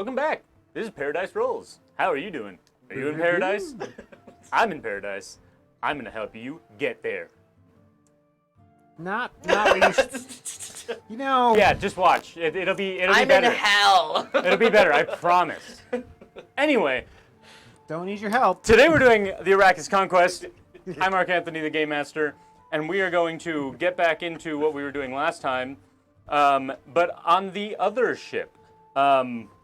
Welcome back. This is Paradise Rolls. How are you doing? Are you in paradise? I'm in paradise. I'm gonna help you get there. Not really. You know. Yeah, just watch. It'll be better. I'm in hell. It'll be better, I promise. Anyway, Don't need your help. today we're doing the Arrakis Conquest. I'm Mark Anthony, the Game Master, and we are going to get back into what we were doing last time, but on the other ship.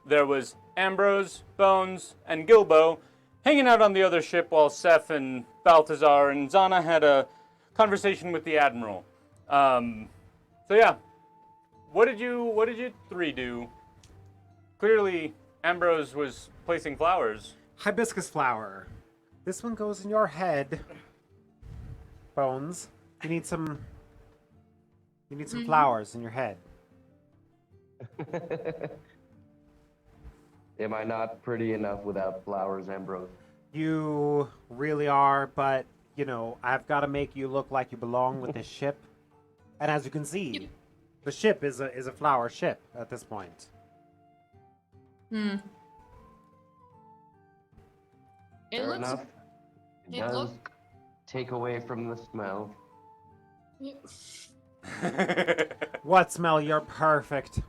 There was Ambrose, Bones, and Gilbo hanging out on the other ship while Seth and Balthazar and Zanna had a conversation with the Admiral. So yeah, what did you three do? Clearly, Ambrose was placing flowers. Hibiscus flower. This one goes in your head. Bones. You need some flowers in your head. Am I not pretty enough without flowers, Ambrose? You really are, but you know, I've got to make you look like you belong with this ship. And as you can see, the ship is a flower ship at this point. It Fair looks. enough. It it does look- take away from the smell. What smell? You're perfect.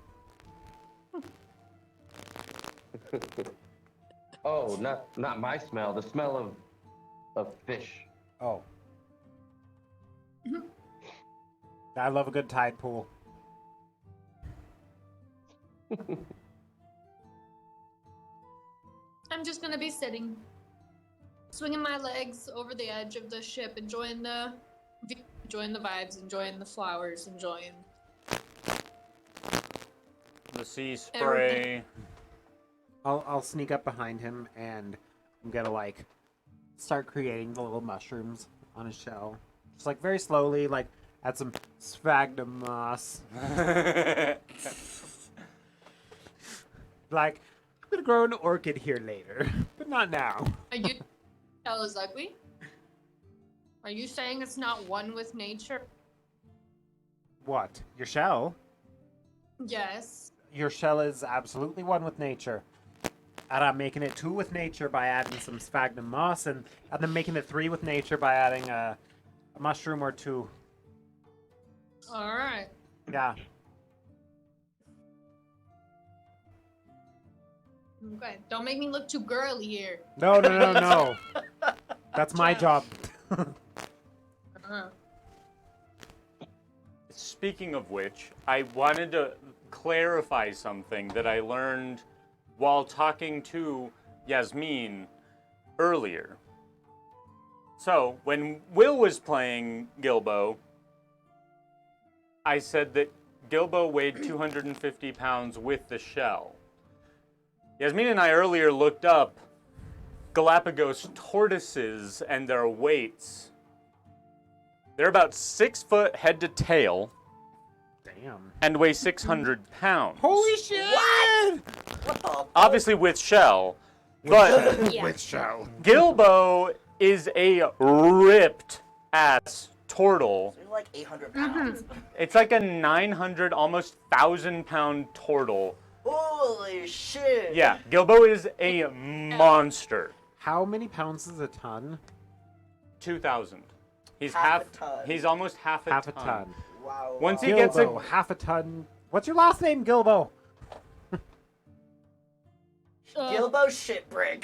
Oh, not my smell. The smell of fish. Oh. I love a good tide pool. I'm just gonna be sitting, swinging my legs over the edge of the ship, enjoying the vibes, enjoying the flowers, enjoying The sea spray. Everything. I'll sneak up behind him and I'm gonna like start creating the little mushrooms on his shell. Just like very slowly, like add some sphagnum moss. Like, I'm gonna grow an orchid here later, but not now. Are you tell is ugly? Are you saying it's not one with nature? What? Your shell? Yes. Your shell is absolutely one with nature. And I'm making it two with nature by adding some sphagnum moss, and then making it three with nature by adding a mushroom or two. All right. Yeah. Okay. Don't make me look too girly here. No. That's my job. Speaking of which, I wanted to clarify something that I learned while talking to Yasmin earlier. So, when Will was playing Gilbo, I said that Gilbo weighed 250 pounds with the shell. Yasmin and I earlier looked up Galapagos tortoises and their weights. They're about 6 foot head to tail Damn. and weigh 600 pounds. Holy shit! What? Obviously with shell, but Yeah. With shell. Gilbo is a ripped ass turtle. You're like 800 pounds. It's like a 900, almost 1,000 pound turtle. Holy shit. Yeah, Gilbo is a monster. How many pounds is a ton? 2,000. He's Half a ton. He's almost half a Half a ton. ton. Wow. Once he wow. gets Gilbo, half a ton. What's your last name, Gilbo? Gilbo shitbrick.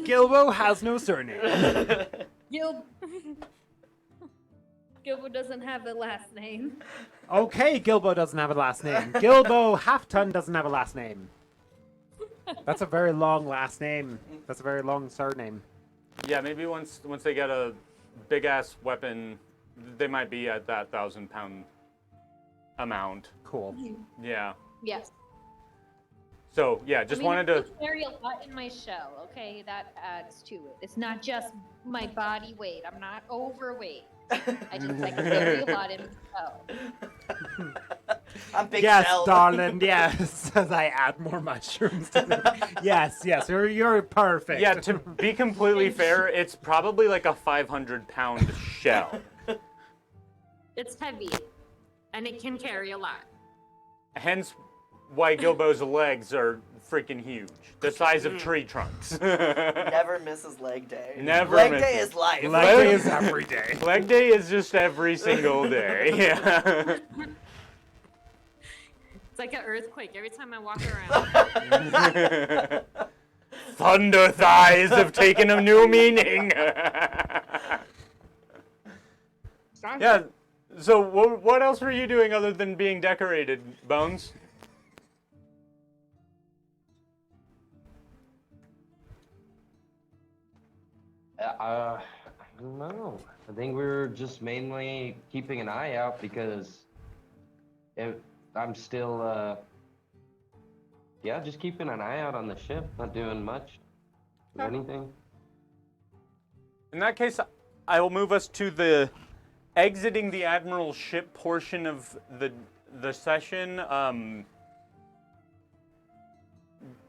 Gilbo has no surname. Gilbo doesn't have a last name. Okay, Gilbo doesn't have a last name. Gilbo Half Ton doesn't have a last name. That's a very long last name. That's a very long surname. Yeah, maybe once they get a big ass weapon, they might be at that 1,000 pound amount. Cool. Yeah. Yes. So yeah, just wanted to. I carry a lot in my shell, okay? That adds to it. It's not just my body weight. I'm not overweight. I can carry a lot in my shell. I'm big Yes, shelled. darling. Yes, as I add more mushrooms. To them. Yes. You're perfect. Yeah, to be completely fair, it's probably like a 500 pound shell. It's heavy, and it can carry a lot. Hence why Gilbo's legs are freaking huge. The size of tree trunks. Never misses leg day. Never leg misses. day is life. Leg day is every day. Leg day is just every single day. Yeah. It's like an earthquake every time I walk around. Thunder thighs have taken a new meaning. Yeah. So what else were you doing other than being decorated, Bones? I don't know. I think we were just mainly keeping an eye out because I'm still, yeah, just keeping an eye out on the ship, not doing much of anything. In that case, I will move us to the exiting the Admiral ship portion of the session.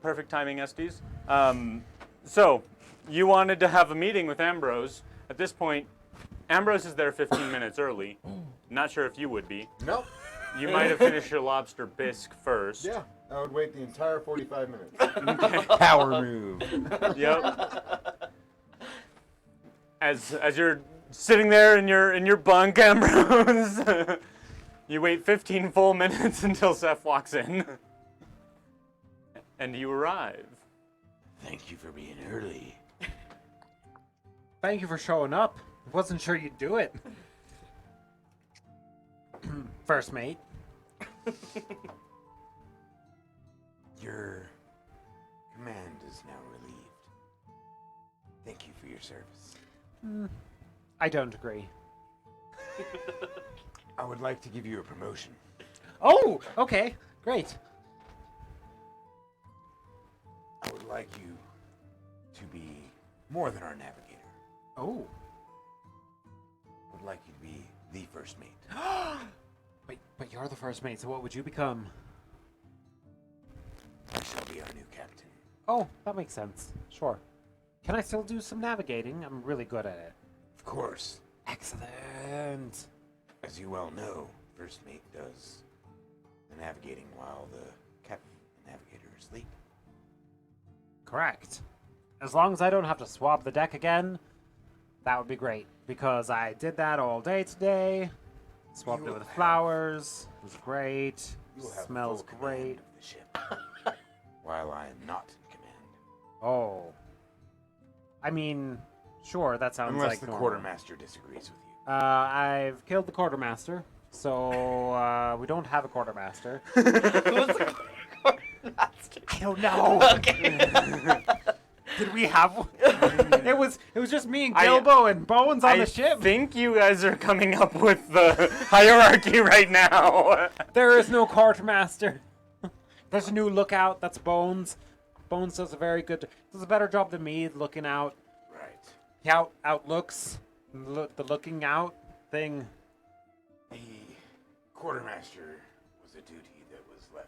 Perfect timing, Estes. So, you wanted to have a meeting with Ambrose. At this point, Ambrose is there 15 minutes early. Not sure if you would be. Nope. You might have finished your lobster bisque first. Yeah, I would wait the entire 45 minutes. Power move. Yep. As you're sitting there in your bunk, Ambrose, you wait 15 full minutes until Seth walks in. And you arrive. Thank you for being early. Thank you for showing up. Wasn't sure you'd do it. First mate. Your command is now relieved. Thank you for your service. I don't agree. I would like to give you a promotion. Oh, okay. Great. I would like you to be more than our navigator. Oh. I would like you to be the first mate. But you're the first mate, so what would you become? I shall be our new captain. Oh, that makes sense. Sure. Can I still do some navigating? I'm really good at it. Of course. Excellent. As you well know, first mate does the navigating while the captain and navigator asleep. Correct. As long as I don't have to swab the deck again, that would be great. Because I did that all day today. Swabbed You it with will have- flowers. It was great. You will have Smells full command great. of the ship, while I am not in command. Oh. I mean, sure, that sounds Unless like the normal. quartermaster disagrees with you. I've killed the quartermaster, so we don't have a quartermaster. I don't know. Okay. Did we have one? it was just me and Gilbo and Bones on I the ship. think you guys are coming up with the hierarchy right now. There is no quartermaster. There's a new lookout. That's Bones. Bones does a better job than me looking out. Right. He outlooks the looking out thing. The quartermaster was a duty that was left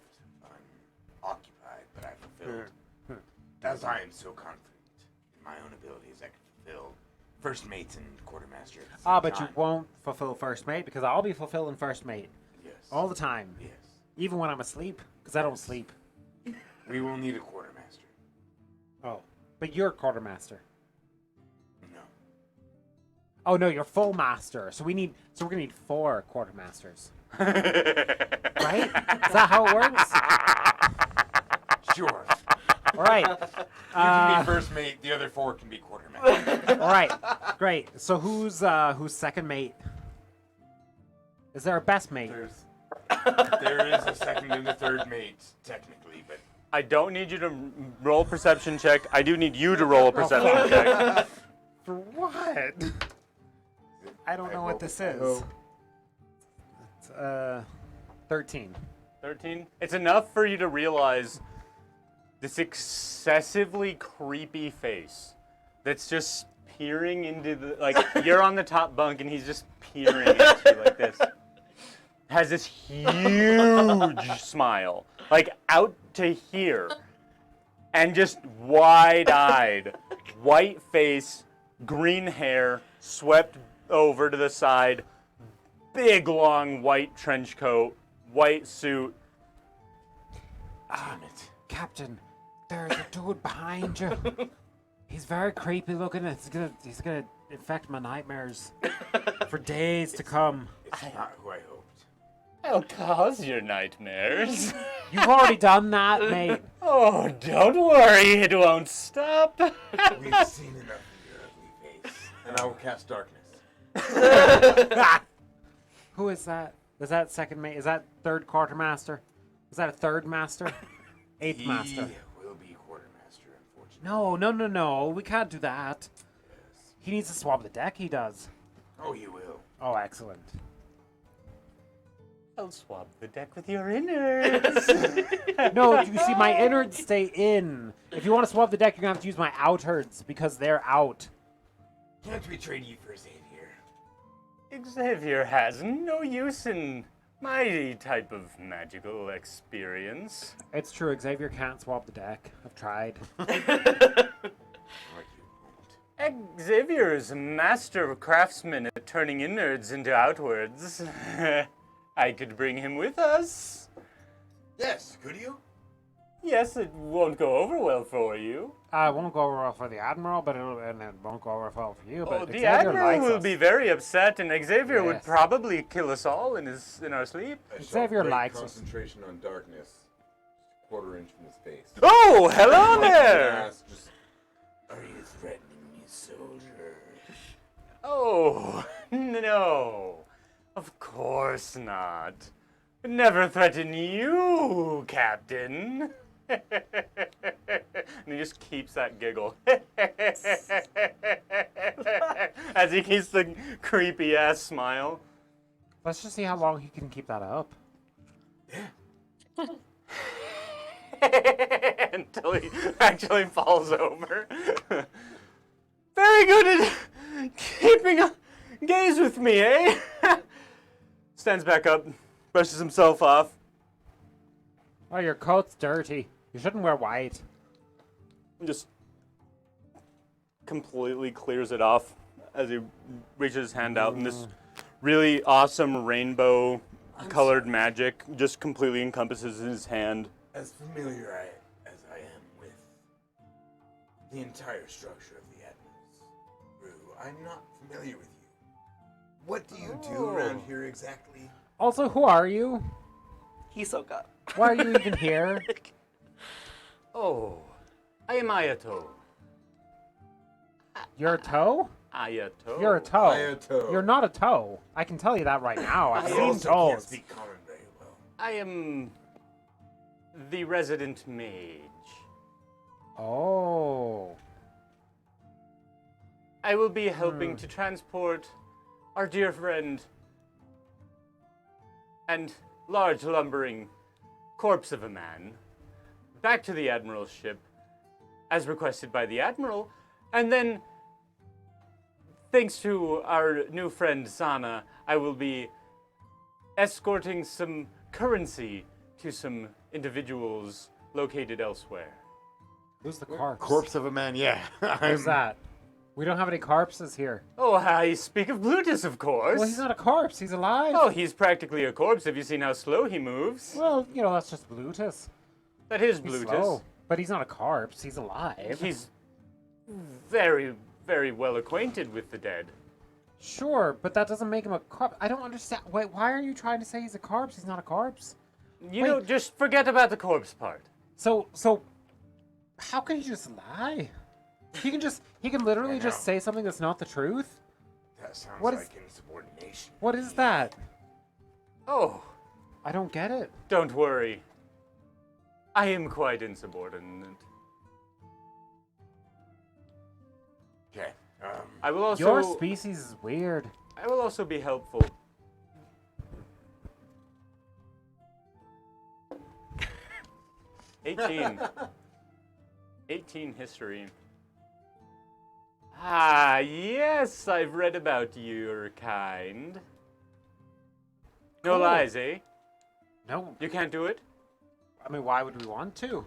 unoccupied, but I fulfilled. As I am so confident in my own abilities, I can fulfill first mates and quartermaster. At the same But you time. won't fulfill first mate because I'll be fulfilling first mate Yes. all the time, Yes. even when I'm asleep because I don't sleep. We will need a quartermaster. Oh, but you're quartermaster. No. Oh no, you're full master. So we're gonna need 4 quartermasters. Right? Is that how it works? Sure. All right. You can be first mate. The other 4 can be quartermaster. All right. Great. So who's second mate? Is there a best mate? There is a second and a third mate, technically, but I don't need you to roll a perception check. I do need you to roll a perception check. For what? I don't know what this is. hope. It's 13. 13? It's enough for you to realize this excessively creepy face that's just peering into the, like, you're on the top bunk and he's just peering at you like this. Has this huge smile, like out to here, and just wide-eyed, white face, green hair, swept over to the side, big long white trench coat, white suit. Damn it. Captain, there's a dude behind you. He's very creepy looking. He's gonna infect my nightmares for days to come. It's not who I hoped. I'll cause your nightmares. You've already done that, mate. Oh, don't worry, it won't stop. We've seen enough of your ugly face. And I will cast darkness. Who is that? Is that second mate? Is that third quartermaster? Is that a third master? Eighth master. He will be quartermaster, unfortunately. No. We can't do that. He needs to swab the deck, he does. Oh, he will. Oh, excellent. I'll swab the deck with your innards. No, you see, my innards stay in. If you want to swab the deck, you're going to have to use my outards because they're out. Can't we trade you for Xavier? Xavier has no use in my type of magical experience. It's true, Xavier can't swab the deck. I've tried. Or you won't. Xavier is a master craftsman at turning innards into outwards. I could bring him with us. Yes, could you? Yes, it won't go over well for you. It won't go over well for the Admiral, and it won't go over well for you. But The Xavier Admiral likes will us. be very upset, and Xavier would Yes. probably kill us all in our sleep. I shall Xavier break likes us. concentration on darkness. Just a quarter inch from his face. Oh, hello Punch him in the there! ass, just- Are you threatening me, soldier? Oh, no. Of course not. Never threaten you, Captain. And he just keeps that giggle. As he keeps the creepy ass smile. Let's just see how long he can keep that up. Until he actually falls over. Very good at keeping a gaze with me, eh? Stands back up, brushes himself off. Oh, your coat's dirty. You shouldn't wear white. Just completely clears it off as he reaches his hand out, and this really awesome rainbow colored magic just completely encompasses his hand. As familiar as I am with the entire structure of the Admiral's crew, I'm not familiar with you. What do you do around here exactly? Also, who are you? Hisoka. Why are you even here? Oh, I am Ayato. You're a toe? Ayato. You're a toe. Ayato. You're not a toe. I can tell you that right now. I've I seen also can't toes. speak common very well. I am the resident mage. Oh. I will be helping to transport our dear friend and large lumbering corpse of a man back to the Admiral's ship as requested by the Admiral, and then thanks to our new friend Zanna, I will be escorting some currency to some individuals located elsewhere. Who's the corpse? Corpse of a man, yeah. Who's that? We don't have any corpses here. Oh, I speak of Blutus, of course. Well, he's not a corpse. He's alive. Oh, he's practically a corpse. Have you seen how slow he moves? Well, you know, that's just Blutus. That is He's Blutus. slow. But he's not a corpse. He's alive. He's very, very well acquainted with the dead. Sure, but that doesn't make him a corpse. I don't understand. Wait, why are you trying to say he's a corpse? He's not a corpse. You know, just forget about the corpse part. So, how can he just lie? He can literally Yeah, just no. say something that's not the truth? That sounds What is- like insubordination. What is that? Oh, I don't get it. don't worry. I am quite insubordinate. Okay. I will also. Your species is weird. I will also be helpful. $18. 18 history. Ah, yes, I've read about your kind. No Cool. lies, eh? No, You can't do it? I mean, why would we want to?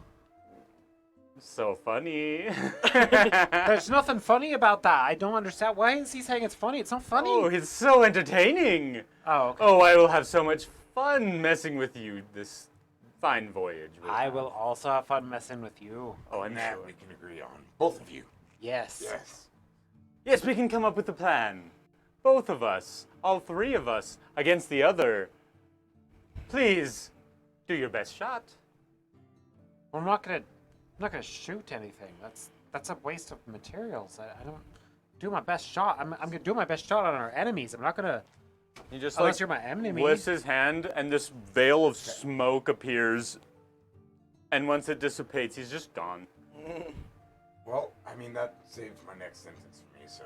So funny. There's nothing funny about that. I don't understand. Why is he saying it's funny? It's not funny. Oh, it's so entertaining. Oh, okay. Oh, I will have so much fun messing with you this fine voyage. with I us. will also have fun messing with you. Oh, I'm And that sure. we can agree on. Both of you. Yes. Yes. Yes, we can come up with a plan. Both of us, all three of us, against the other. Please, do your best shot. I'm not gonna shoot anything. That's a waste of materials. I don't do my best shot. I'm gonna do my best shot on our enemies. I'm not gonna. He just Unless you're my enemy. lifts his hand, and this veil of smoke appears. And once it dissipates, he's just gone. Well, I mean, that saves my next sentence for me, so.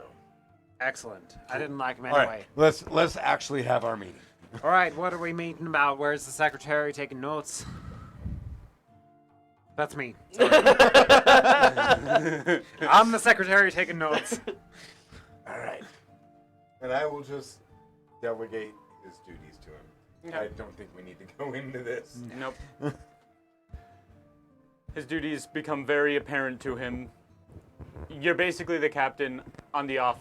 Excellent. I didn't like him All anyway. right, let's actually have our meeting. All right, what are we meeting about? Where's the secretary taking notes? That's me. Sorry. I'm the secretary taking notes. All right. And I will just delegate his duties to him. Okay. I don't think we need to go into this. Nope. His duties become very apparent to him. You're basically the captain on the off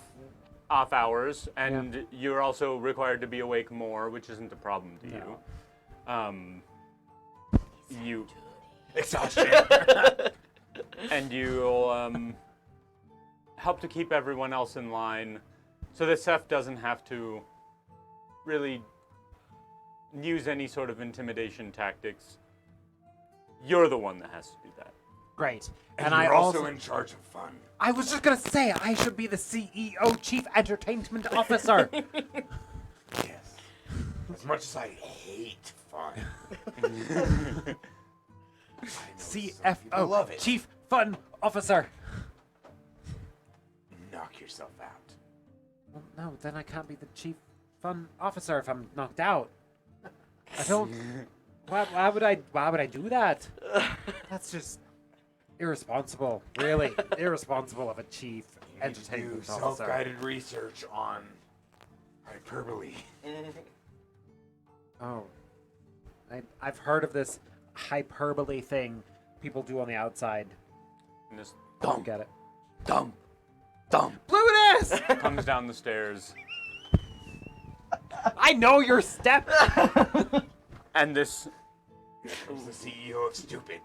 hours, and you're also required to be awake more, which isn't a problem to you. You Exhaustion. and you'll help to keep everyone else in line, so that Seth doesn't have to really use any sort of intimidation tactics. You're the one that has to do that. Great. And I you're also also in charge of fun. I was just gonna say I should be the CEO, Chief Entertainment Officer. Yes. As much as I hate fun. I know some people love CFO, it. Chief Fun Officer. Knock yourself out. Well, no, then I can't be the Chief Fun Officer if I'm knocked out. I don't. Why would I do that? That's just irresponsible. Really irresponsible of a Chief You need to Entertainment do Officer. self-guided research on hyperbole. Oh, I've heard of this hyperbole thing people do on the outside. And this Don't get it. Dumb. Plutus! comes down the stairs, I know your step. and this Who's the CEO of Stupid?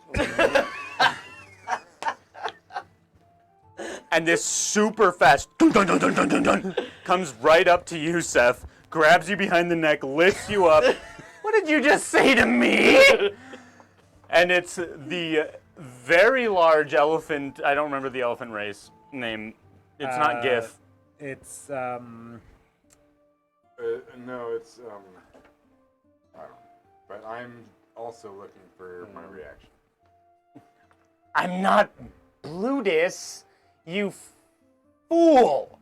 and this super fast dun, dun, dun, dun, dun, dun, dun, comes right up to you, Seth, grabs you behind the neck, lifts you up. What did you just say to me? And it's the very large elephant. I don't remember the elephant race name. It's not GIF. It's No, it's I don't know. But I'm also looking for my reaction. I'm not Plutus, you fool.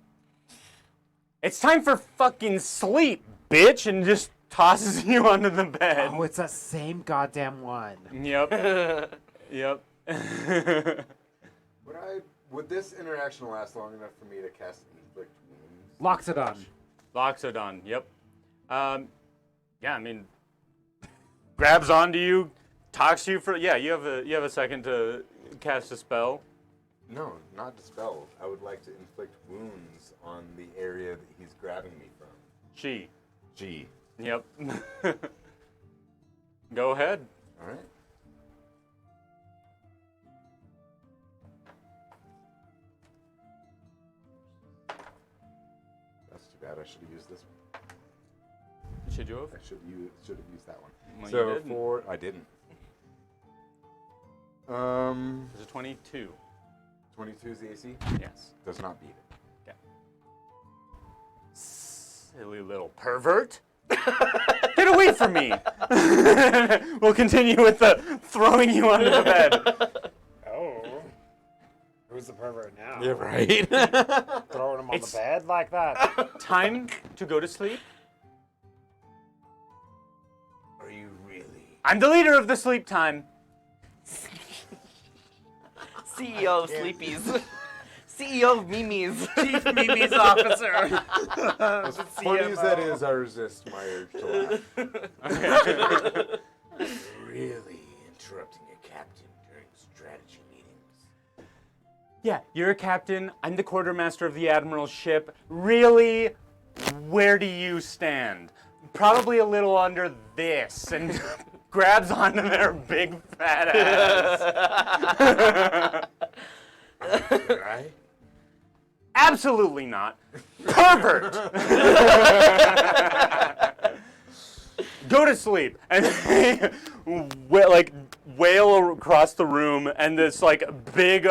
It's time for fucking sleep, bitch, and just tosses you onto the bed. oh, it's that same goddamn one. Yep. Yep. Would this interaction last long enough for me to cast inflict wounds? Loxodon. Loxodon, yep. Yeah, I mean, grabs onto you, talks to you for, yeah, you have a second to cast a spell. No, not dispel. I would like to inflict wounds on the area that he's grabbing me from. She. G. Yep. Go ahead. All right. That's too bad. I should have used this one. Should you have? I should have used that one. Well, so you didn't. I didn't. It's a 22. 22 is the AC. Yes. Does not beat it. Silly little pervert. Get away from me. We'll continue with the throwing you onto the bed. Oh. Who's the pervert now? Yeah, right. Throwing him on It's- the bed like that? Time to go to sleep. Are you really? I'm the leader of the sleep time. CEO of Sleepies. CEO of Mimi's. Chief Mimi's officer. As funny as that is, I resist my urge to laugh. Really interrupting a captain during strategy meetings? Yeah, you're a captain. I'm the quartermaster of the Admiral's ship. Really, where do you stand? Probably a little under this, and grabs onto their big fat ass. Right? Absolutely not. Pervert! Go to sleep. And they wail across the room, and this big,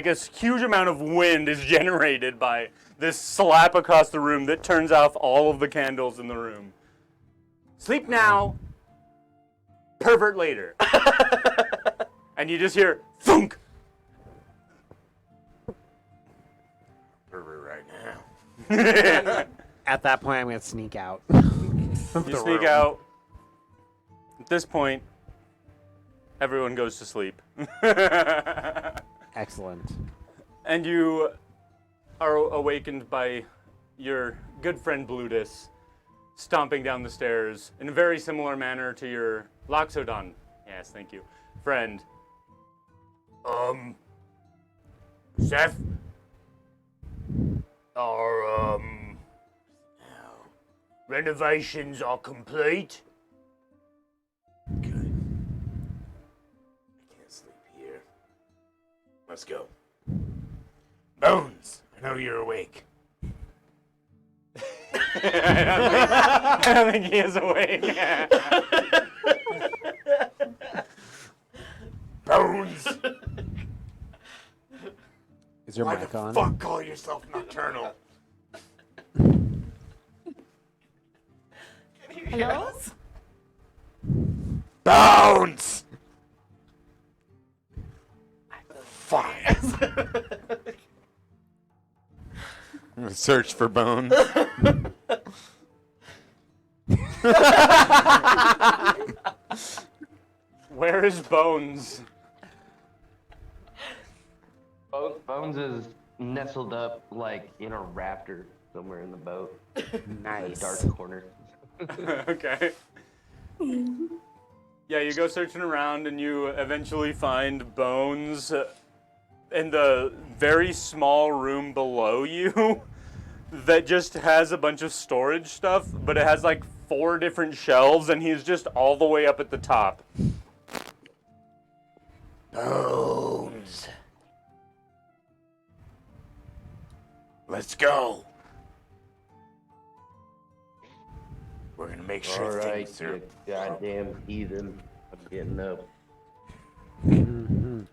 this huge amount of wind is generated by this slap across the room that turns off all of the candles in the room. Sleep now. Pervert later. And you just hear thunk. Pervert right now. At that point, I'm gonna sneak out. You sneak out. At this point, everyone goes to sleep. Excellent. And you are awakened by your good friend Blutus stomping down the stairs in a very similar manner to your Loxodon. Yes, thank you. Friend. Seth? Our, renovations are complete? Good. I can't sleep here. Let's go. Bones, I know you're awake. I don't think he is awake. Bones! Is your Why mic the on? fuck call yourself nocturnal? Hello? Bones! Fine. I'm gonna search for Bones. Where is Bones? Bones is nestled up in a raptor somewhere in the boat. Nice. Dark corner. Okay. Yeah, you go searching around and you eventually find Bones in the very small room below you that just has a bunch of storage stuff, but it has 4 different shelves and he's just all the way up at the top. Bones. Let's go. We're gonna make sure All right, things are. you goddamn heathen. I'm getting up. There's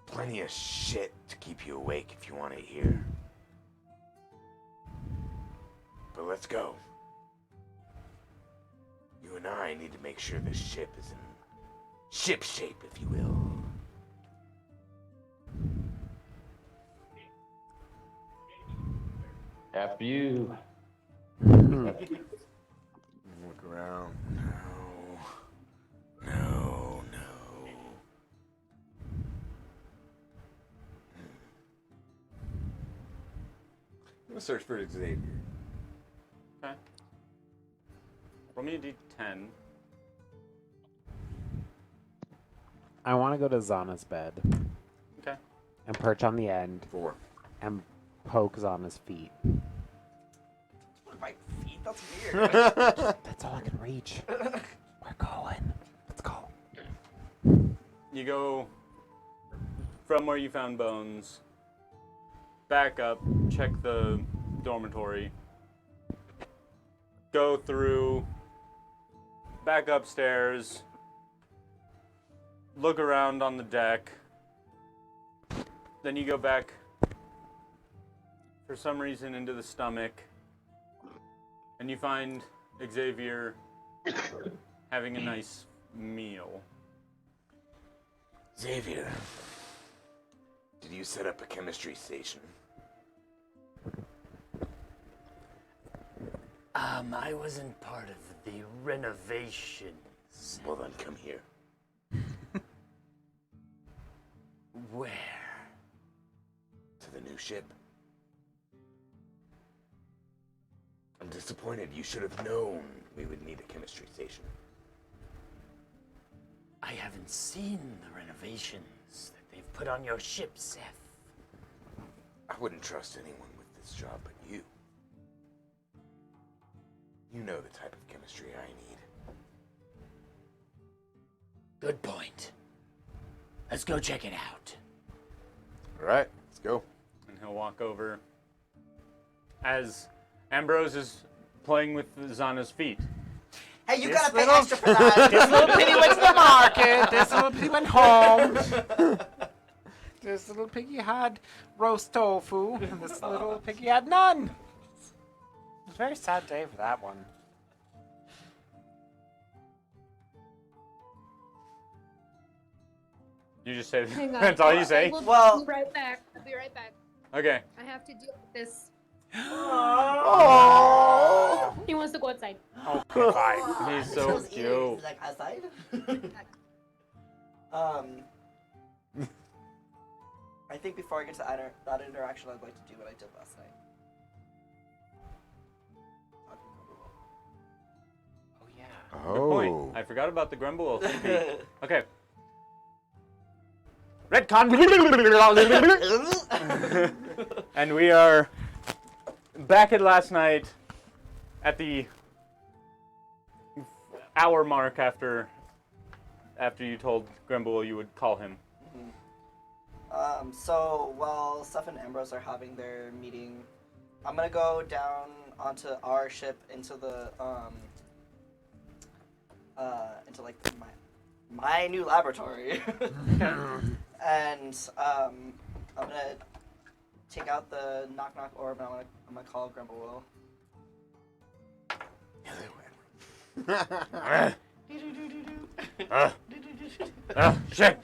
plenty of shit to keep you awake if you want to hear. But let's go. You and I need to make sure this ship is in ship shape, if you will. After you. Look around. No. I'm gonna search for Xavier. Okay. Roll me a d10. I want to go to Zanna's bed Okay. and perch on the end 4. and poke Zanna's feet. My feet, that's weird. That's all I can reach. We're going. Let's go. You go from where you found Bones, back up, check the dormitory, go through, back upstairs, look around on the deck, then you go back, for some reason, into the stomach, and you find Xavier having a nice meal. Xavier, did you set up a chemistry station? I wasn't part of the renovations. Well then, come here. Where? To the new ship. I'm disappointed. You should have known we would need a chemistry station. I haven't seen the renovations that they've put on your ship, Seth. I wouldn't trust anyone with this job but you. You know the type of chemistry I need. Good point. Let's go check it out. All right, let's go. And he'll walk over as Ambrose is playing with Zanna's feet. Hey, you This gotta pay little- extra for that. This little piggy went to the market. This little piggy went home. This little piggy had roast tofu, and this little piggy had none. It was a very sad day for that one. You just say Hang on. that's all you say? We'll Well- be right back. I'll be right back. Okay. I have to deal with this. Oh. He wants to go outside. Okay, fine. He's so Those ears, cute. like outside. I think before I get to that interaction, I'd like to do what I did last night. Oh yeah. Good point. I forgot about the Grumble. Okay. Redcon. And we are back at last night at the hour mark after you told Grumble you would call him. So while Seth and Ambrose are having their meeting, I'm gonna go down onto our ship into the into like my new laboratory, and I'm gonna take out the knock orb. And I'm gonna call Grumble Shit.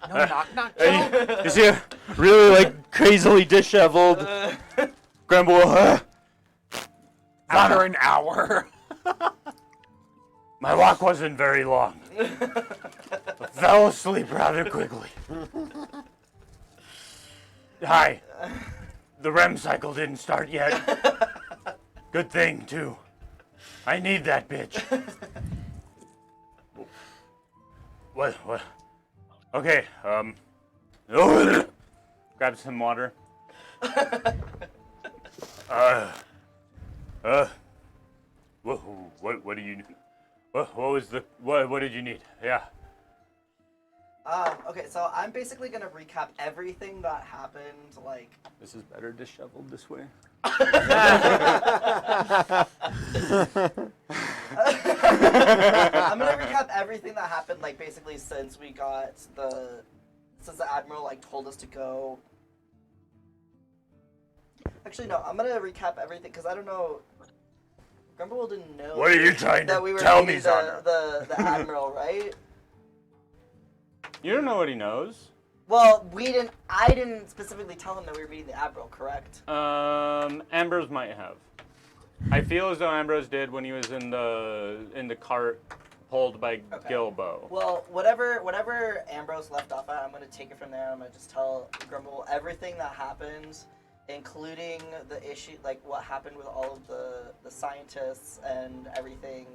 No knock. You see a really like crazily disheveled Grumble. After an hour. My walk wasn't very long. I fell asleep rather quickly. Hi. The REM cycle didn't start yet. Good thing, too. I need that bitch. What? Okay, grab some water. What do you... What was the... What did you need? Yeah. Okay, so I'm basically gonna recap everything that happened, like... This is better disheveled this way. I'm gonna recap everything that happened, like, basically since the Admiral, like, told us to go... Actually, no, I'm gonna recap everything, because I don't know... Grumble didn't know... What are you trying that to we were tell me, meeting Zanna? the Admiral, right? You don't know what he knows. Well, I didn't specifically tell him that we were meeting the Admiral, correct? Ambrose might have. I feel as though Ambrose did when he was in the cart pulled by Gilbo. Well, whatever Ambrose left off at, I'm gonna take it from there. I'm gonna just tell Grumble everything that happened, including the issue, like what happened with all of the scientists and everything.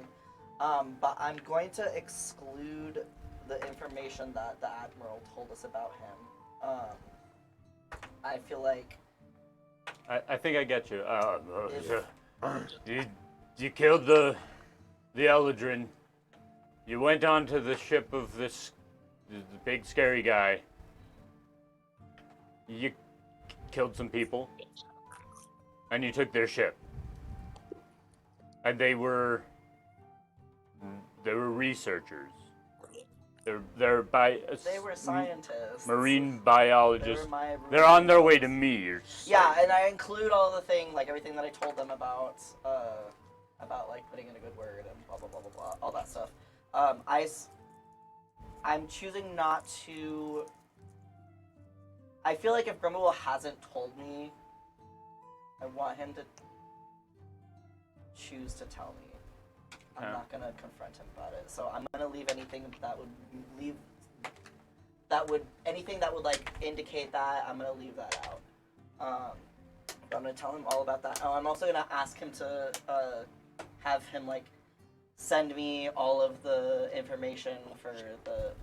But I'm going to exclude the information that the Admiral told us about him. I feel like... I think I get you. You killed the Eldrin. You went onto the ship of the big scary guy. You killed some people. And you took their ship. And they were researchers. They were scientists. Marine biologists. They were They're on their way to me. Yeah, and I include all the thing, like everything that I told them about like putting in a good word and blah blah blah blah blah, all that stuff. I'm choosing not to. I feel like if Grumble hasn't told me, I want him to choose to tell me. I'm not gonna confront him about it. So I'm gonna leave anything that would like indicate that. I'm gonna leave that out. But I'm gonna tell him all about that. Oh, I'm also gonna ask him to have him like send me all of the information for the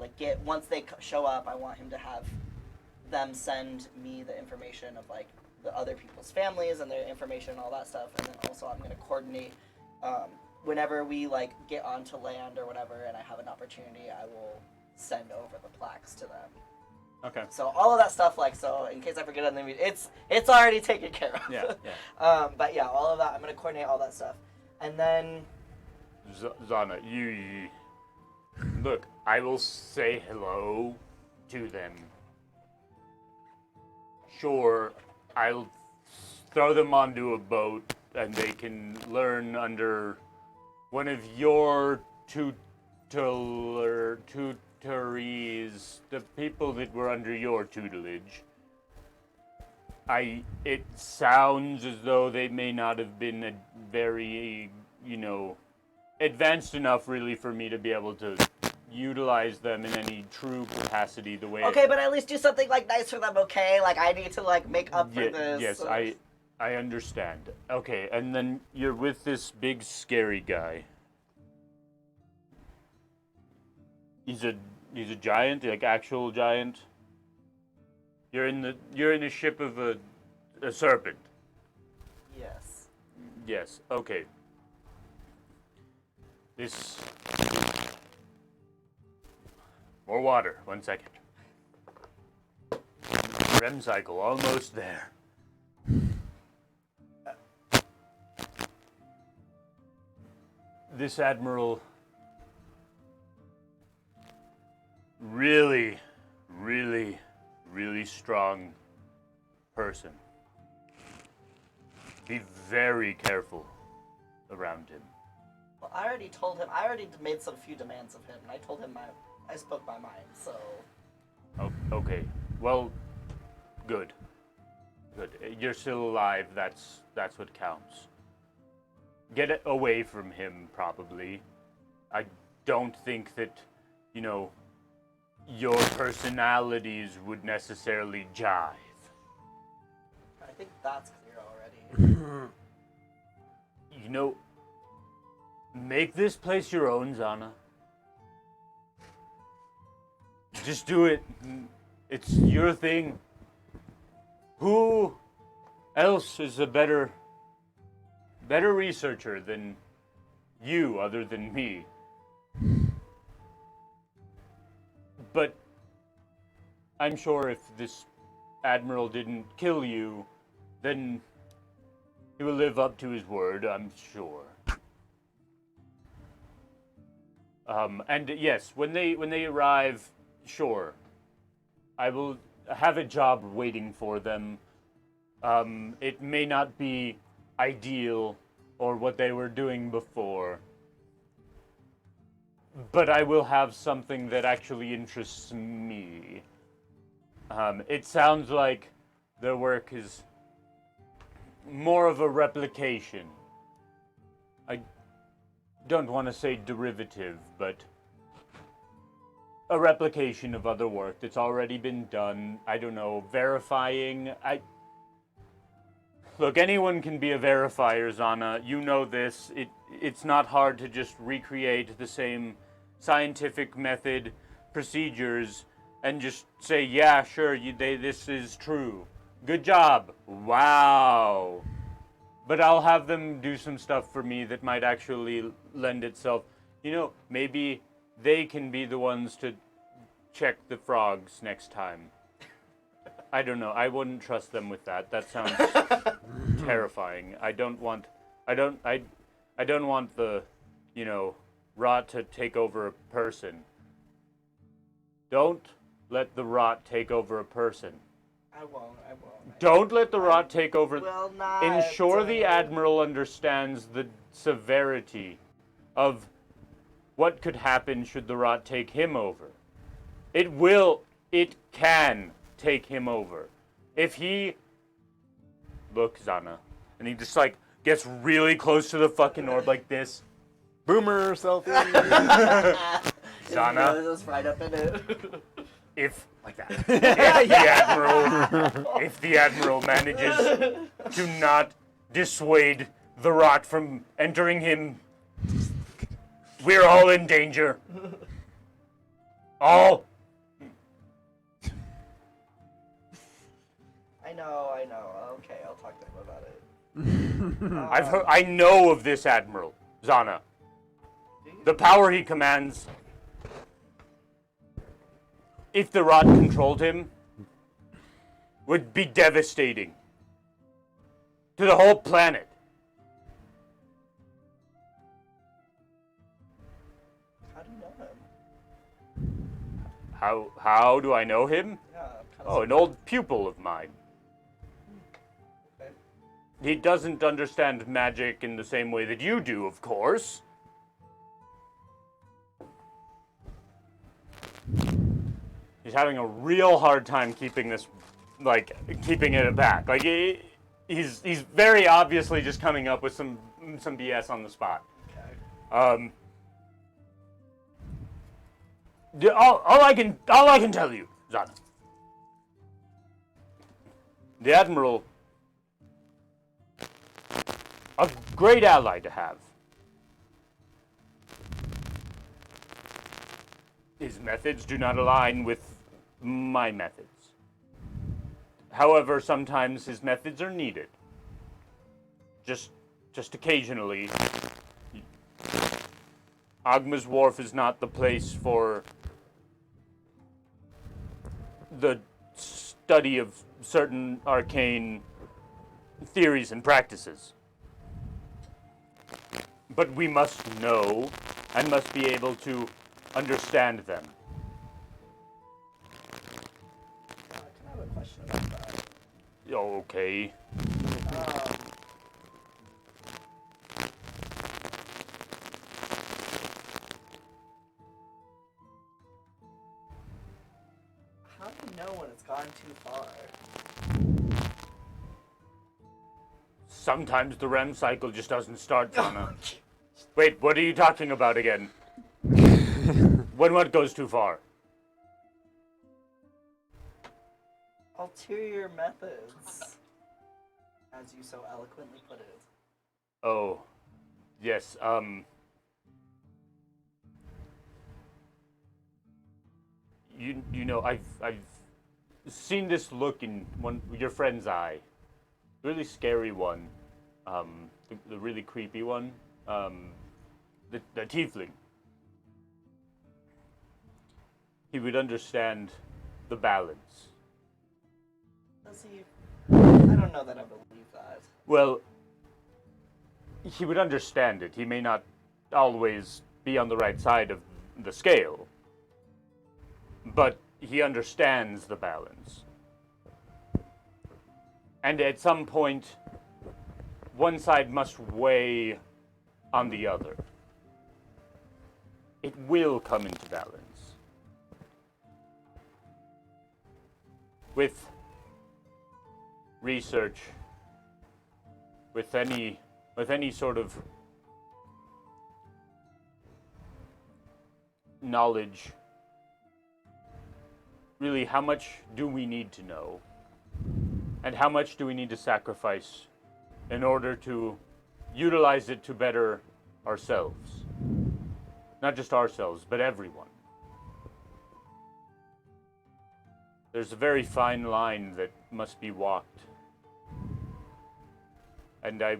once they show up. I want him to have them send me the information of like the other people's families and their information and all that stuff. And then also I'm going to coordinate whenever we like get onto land or whatever, and I have an opportunity, I will send over the plaques to them. Okay. So all of that stuff, like, so in case I forget on the meeting, it's already taken care of. Yeah. But yeah, all of that, I'm gonna coordinate all that stuff, and then. Zanna, you look. I will say hello to them. Sure, I'll throw them onto a boat, and they can learn under one of your tutorees, the people that were under your tutelage. It sounds as though they may not have been very, advanced enough really for me to be able to utilize them in any true capacity the way. Okay, but at least do something like nice for them, okay? Like I need to like make up for this. Yes, I understand. Okay, and then you're with this big scary guy. He's a giant, like actual giant. You're in a ship of a serpent. Yes. Yes. Okay. More water. 1 second. REM cycle almost there. This Admiral really strong person. Be very careful around him. Well, I already told him. I already made some few demands of him, and I told him I spoke my mind. So. Oh, okay. Well, good. You're still alive. That's what counts. Get it away from him, probably. I don't think that, your personalities would necessarily jive. I think that's clear already. Make this place your own, Zanna. Just do it. It's your thing. Who else is a better researcher than you, other than me? But I'm sure if this Admiral didn't kill you, then he will live up to his word, I'm sure. And yes, when they arrive, sure, I will have a job waiting for them. It may not be ideal or what they were doing before, but I will have something that actually interests me. It sounds like their work is more of a replication. I don't want to say derivative, but a replication of other work that's already been done. I don't know, verifying. Look, anyone can be a verifier, Zanna. You know this. It's not hard to just recreate the same scientific method, procedures, and just say, yeah, sure, this is true. Good job. Wow. But I'll have them do some stuff for me that might actually lend itself. Maybe they can be the ones to check the frogs next time. I don't know. I wouldn't trust them with that. That sounds terrifying. I don't want the, rot to take over a person. Don't let the rot take over a person. I won't. Don't let the rot take over. Will not. Ensure the Admiral understands the severity of what could happen should the rot take him over. It can take him over. If he... Look, Zanna. And he just, gets really close to the fucking orb like this. Boomer selfie. Zanna. Just right up in it. If the Admiral manages to not dissuade the rot from entering him, we're all in danger. I I know. Okay, I'll talk to him about it. I've heard. I know of this Admiral, Zanna. Do you? The power he commands. If the rot controlled him, would be devastating to the whole planet. How do you know him? How do I know him? Yeah, I'm kind Oh, an old pupil of mine. Okay. He doesn't understand magic in the same way that you do, of course. He's having a real hard time keeping this, keeping it back. Like, he's very obviously just coming up with some BS on the spot. Okay. All I can tell you, Zanna. The Admiral, a great ally to have. His methods do not align with my methods. However, sometimes his methods are needed. Just occasionally. Agma's Wharf is not the place for the study of certain arcane theories and practices. But we must know and must be able to understand them. I have a question about that. Okay. How do you know when it's gone too far? Sometimes the REM cycle just doesn't start, Zanna. Wait, what are you talking about again? When what goes too far? Ulterior methods, as you so eloquently put it. Oh, yes, You know, I've seen this look in your friend's eye. Really scary one. The really creepy one. The tiefling. He would understand the balance. Does he? I don't know that I believe that. Well, he would understand it. He may not always be on the right side of the scale, but he understands the balance. And at some point, one side must weigh on the other. It will come into balance. With research, with any sort of knowledge, really, how much do we need to know? And how much do we need to sacrifice in order to utilize it to better ourselves? Not just ourselves, but everyone. There's a very fine line that must be walked. And I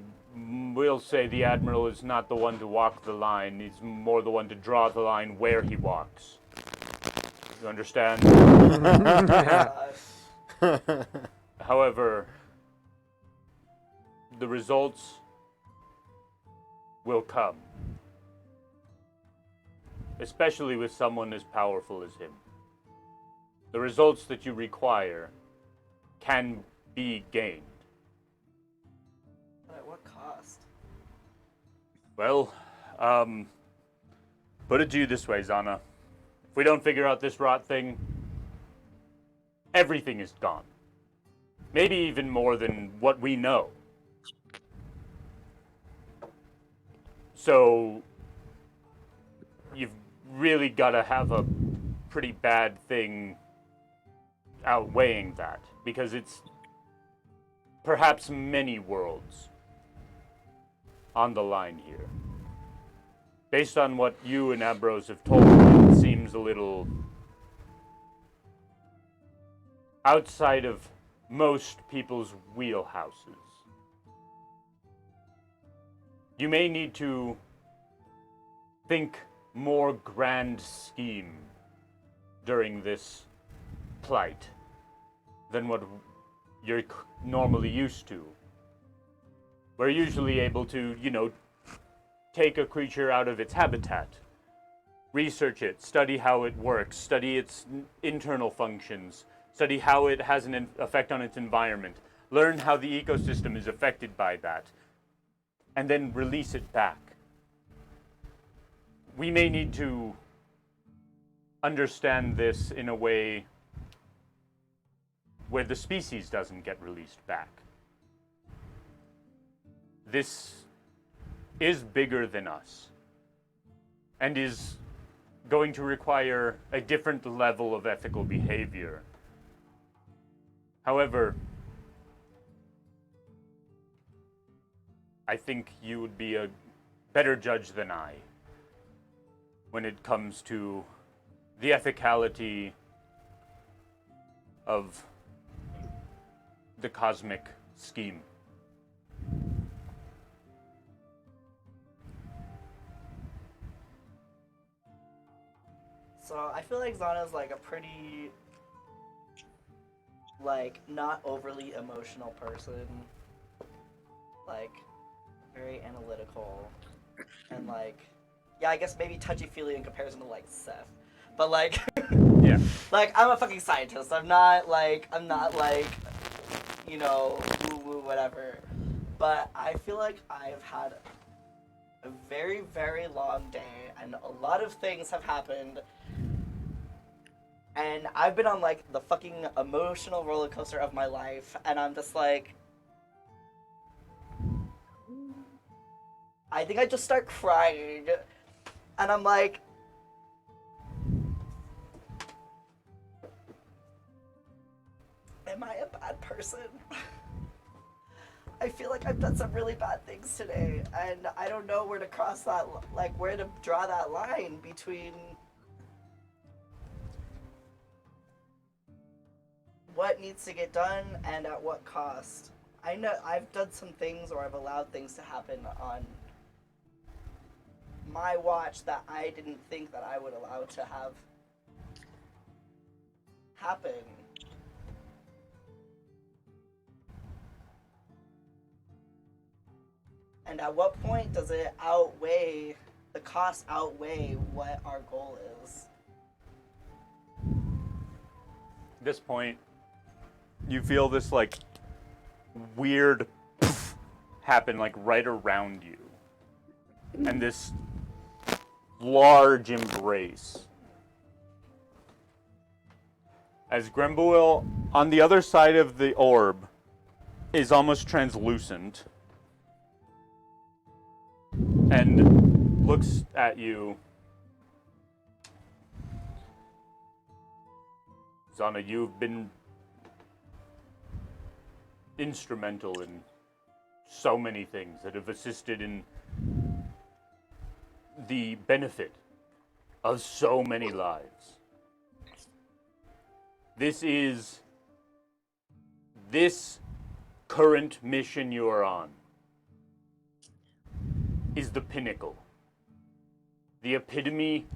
will say the Admiral is not the one to walk the line. He's more the one to draw the line where he walks. You understand? However, the results will come. Especially with someone as powerful as him. The results that you require can be gained. But at what cost? Well, put it to you this way, Zanna. If we don't figure out this rot thing, everything is gone. Maybe even more than what we know. So, you've really got to have a pretty bad thing outweighing that, because it's perhaps many worlds on the line here. Based on what you and Ambrose have told me, it seems a little outside of most people's wheelhouses. You may need to think more grand scheme during this plight than what you're normally used to. We're usually able to, take a creature out of its habitat, research it, study how it works, study its internal functions, study how it has an effect on its environment, learn how the ecosystem is affected by that, and then release it back. We may need to understand this in a way where the species doesn't get released back. This is bigger than us and is going to require a different level of ethical behavior. However, I think you would be a better judge than I when it comes to the ethicality of the cosmic scheme. So I feel like Zanna's like a pretty, like, not overly emotional person. Like, very analytical. And like, yeah, I guess maybe touchy-feely in comparison to like Seth. But like, Yeah. like, I'm a fucking scientist. I'm not like, woo-woo, whatever. But I feel like I've had a very, very long day, and a lot of things have happened. And I've been on, like, the fucking emotional roller coaster of my life, and I'm just like, I think I just start crying, and I'm like, am I a bad person? I feel like I've done some really bad things today, and I don't know where to cross that, like, where to draw that line between what needs to get done and at what cost. I know I've done some things, or I've allowed things to happen on my watch that I didn't think that I would allow to have happen. And at what point does it outweigh, the cost outweigh what our goal is? At this point, you feel this like weird poof happen like right around you. And this large embrace. As Grembuil, on the other side of the orb, is almost translucent and looks at you. Zanna, you've been instrumental in so many things that have assisted in the benefit of so many lives. This current mission you are on is the pinnacle, the epitome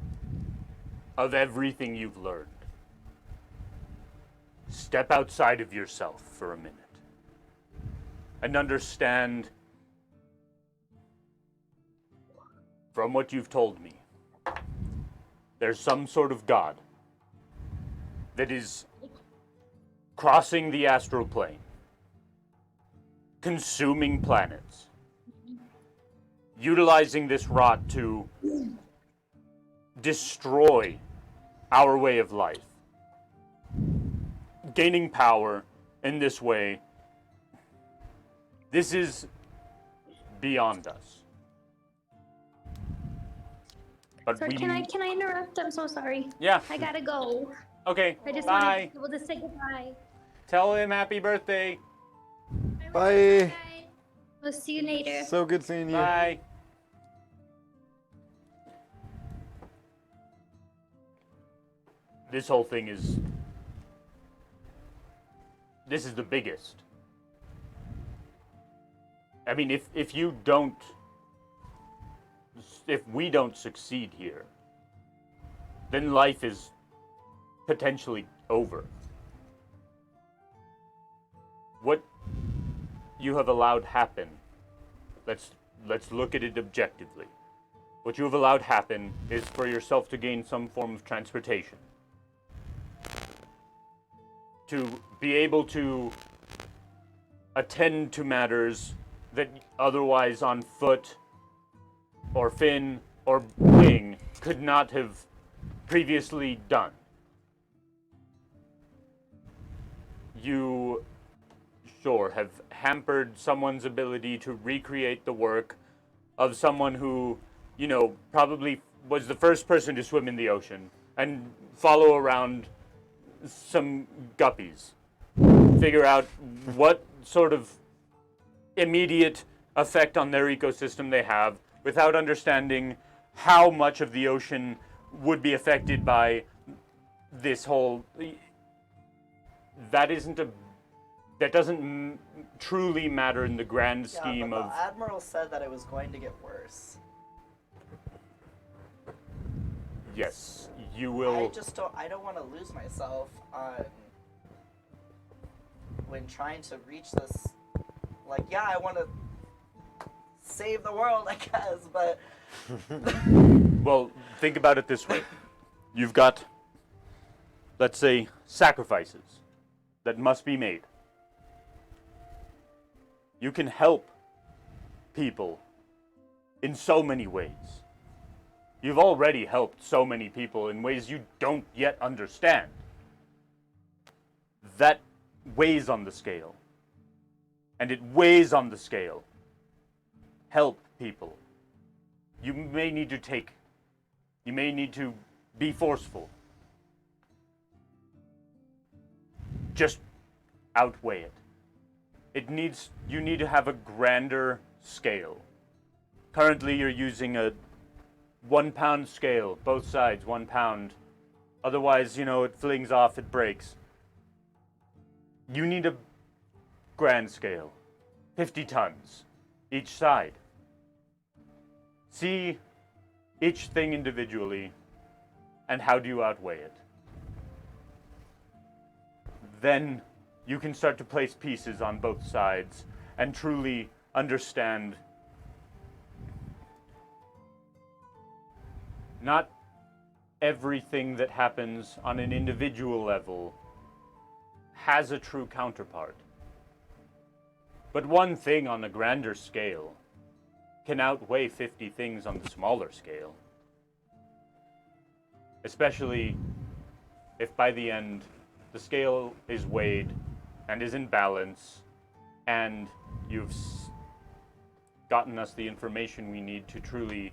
of everything you've learned. Step outside of yourself for a minute and understand, from what you've told me, there's some sort of god that is crossing the astral plane, consuming planets, utilizing this rot to destroy our way of life, gaining power in this way. This is beyond us. But Sorry, can I interrupt? I'm so sorry. Yeah. I gotta go. Okay, I just bye. wanted to be able to say goodbye. Tell him happy birthday. Bye. We'll see you later. So good seeing you. Bye. This whole thing is this is the biggest. I mean, if we don't succeed here, then life is potentially over. What you have allowed happen, let's look at it objectively. What you have allowed happen is for yourself to gain some form of transportation. To be able to attend to matters that otherwise on foot or fin or wing could not have previously done. You, sure, have hampered someone's ability to recreate the work of someone who, you know, probably was the first person to swim in the ocean and follow around some guppies. Figure out what sort of immediate effect on their ecosystem they have without understanding how much of the ocean would be affected by this whole... That doesn't truly matter in the grand scheme but of... the Admiral said that it was going to get worse. Yes, you will... I don't want to lose myself on... when trying to reach this... Like, yeah, I want to save the world, I guess, but... Well, think about it this way. You've got, let's say, sacrifices that must be made. You can help people in so many ways. You've already helped so many people in ways you don't yet understand. That weighs on the scale. And it weighs on the scale. Help people. You may need to be forceful. Just outweigh it. You need to have a grander scale. Currently you're using a 1 pound scale, both sides, 1 pound. Otherwise, you know, it flings off, it breaks. You need a grand scale, 50 tons, each side. See each thing individually, and how do you outweigh it? Then you can start to place pieces on both sides and truly understand not everything that happens on an individual level has a true counterpart. But one thing on a grander scale can outweigh 50 things on the smaller scale. Especially if by the end the scale is weighed and is in balance and you've gotten us the information we need to truly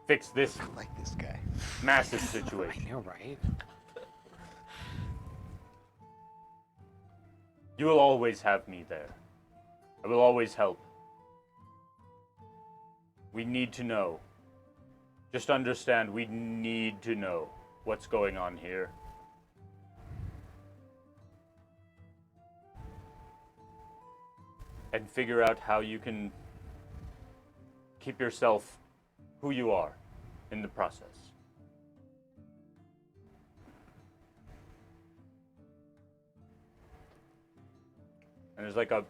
fix this I like this guy. massive situation. I know, right? You will always have me there. I will always help. We need to know. Just understand, we need to know what's going on here. And figure out how you can keep yourself who you are in the process. And there's like a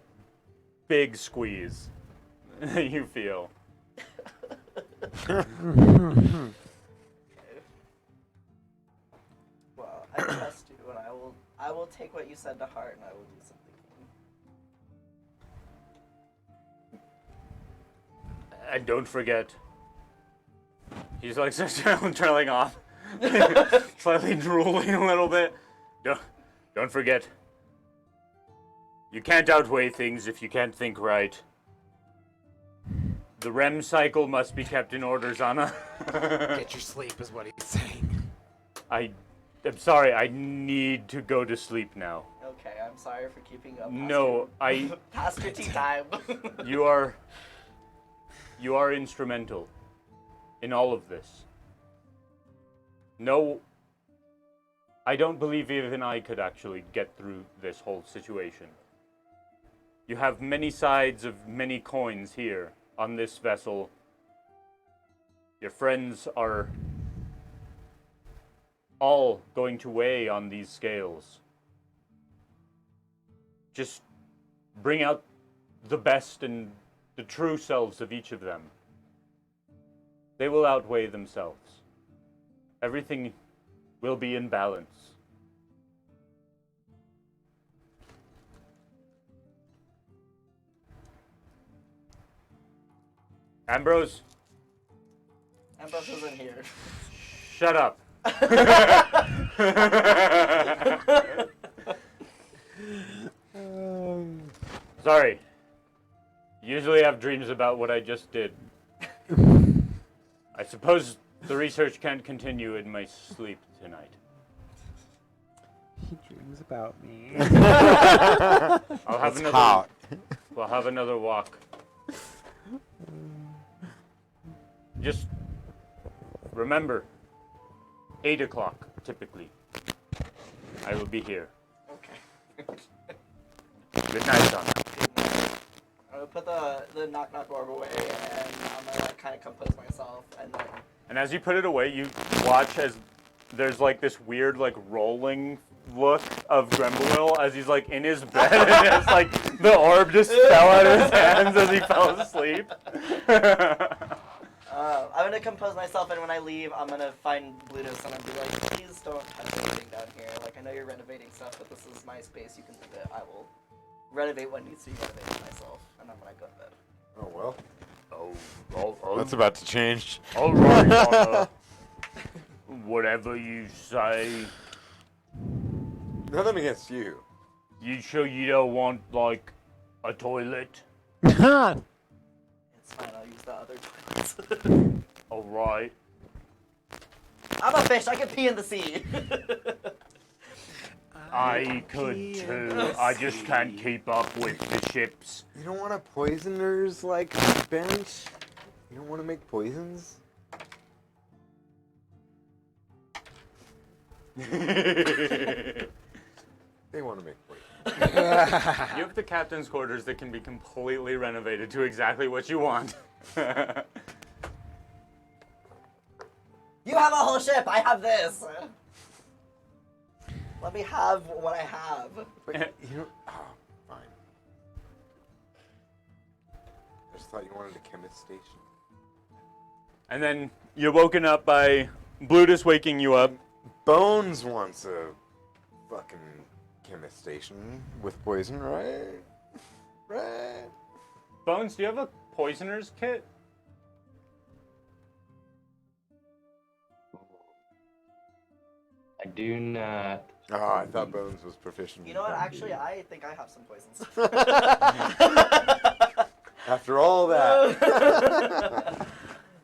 big squeeze you feel. Well, I trust you, and I will take what you said to heart, and I will do something. And don't forget, he's like trailing off, slightly drooling a little bit. Don't forget, you can't outweigh things if you can't think right. The REM cycle must be kept in order, Zanna. Get your sleep is what he's saying. I'm sorry, I need to go to sleep now. Okay, I'm sorry for keeping up. No, Past your tea time. You are instrumental in all of this. No I don't believe even I could actually get through this whole situation. You have many sides of many coins here on this vessel. Your friends are all going to weigh on these scales. Just bring out the best and the true selves of each of them. They will outweigh themselves. Everything will be in balance. Ambrose, Ambrose isn't here. shut up. Sorry. Usually have dreams about what I just did. I suppose the research can't continue in my sleep tonight. He dreams about me. I'll have It's another. hot. We'll have another walk. Just remember, 8 o'clock typically. I will be here. Okay. Good night, Zanna. I would put the knock knock orb away, and I'm gonna kind of compose myself, and then. And as you put it away, you watch as there's like this weird like rolling look of Gremboil as he's like in his bed and it's like the orb just fell out of his hands as he fell asleep. I'm gonna compose myself, and when I leave, I'm gonna find Blutus and I'm be like, please don't touch anything down here. Like, I know you're renovating stuff, but this is my space. You can leave it. I will renovate what needs to be renovated myself, and I'm gonna go to bed. Oh well. Oh, That's about to change. all right, Zanna. Whatever you say. Nothing against you. You sure you don't want like a toilet? It's fine. I'll use the other toilets. All right. I'm a fish. I can pee in the sea. I could too. I just can't keep up with the ships. You don't want a poisoner's like bench? You don't want to make poisons? They want to make poisons. You have the captain's quarters that can be completely renovated to exactly what you want. You have a whole ship. I have this. Let me have what I have. Wait, you don't... Oh, fine. I just thought you wanted a chemist station. And then you're woken up by Blutus waking you up. Bones wants a fucking chemist station with poison, right? Right? Bones, do you have a poisoner's kit? I do not. Oh, I thought Bones was proficient. You know what? Actually, I think I have some poisons. After all that.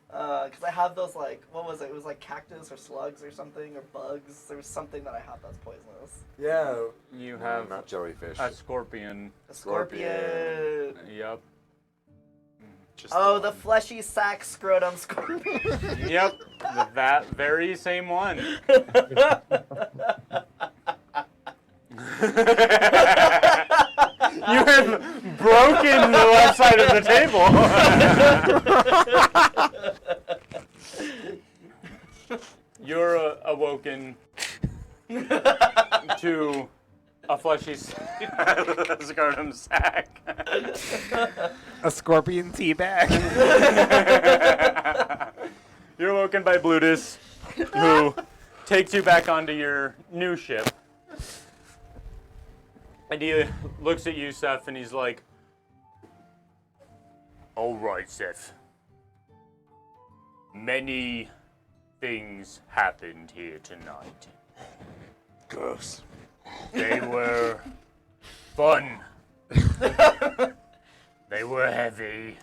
Because I have those, like, what was it? It was like cactus or slugs or something, or bugs. There was something that I have that's poisonous. Yeah. You No, have not jellyfish. a scorpion. A scorpion. Yep. Just Oh, the one. fleshy sack scrotum scorpion. Yep. That very same one. You have broken the left side of the table. You're awoken to a fleshy scrotum sack. A scorpion tea bag. You're awoken by Blutus, who takes you back onto your new ship. And he looks at you, Seth, and he's like, all right, Seth. Many things happened here tonight. Gross. They were fun. They were heavy.